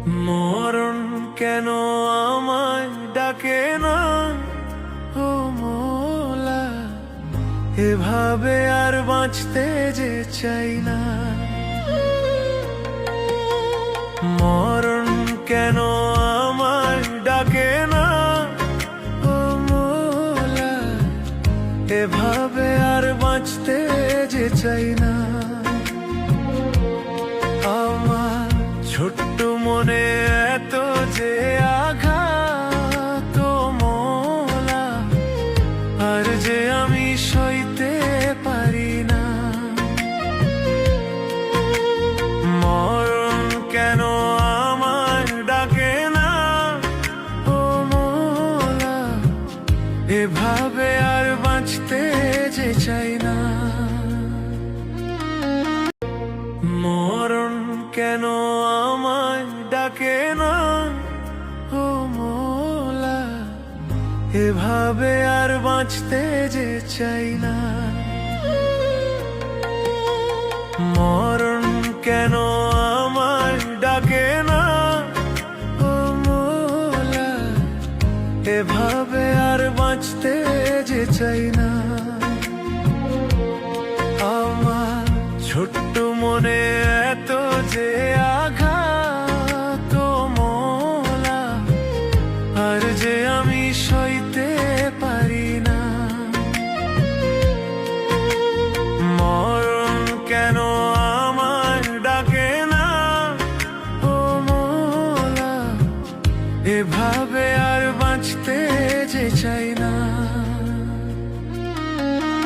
মরণ কেন আমায় ডাকে না, ও মোলা, এভাবে আর বাঁচতে যে চাই না। মরণ কেন আমায় ডাকে না, ও মোলা, এভাবে আর বাঁচতে যে চাই না। আমার ছোট্ট মনে এত যে আঘাত, ও মোলা, আর যে আমি সইতে পারি না। মরণ কেন আমায় ডাকে না, ও মোলা, এভাবে আর বাঁচতে যে চাই না। মরণ কেন আমায় ডাকে না, ও মোলা, এভাবে আর বাঁচতে যে চাই না। মরণ কেন আমায় ডাকে না, ও মোলা, এভাবে আর বাঁচতে যে চাই না। আমার ছোট্ট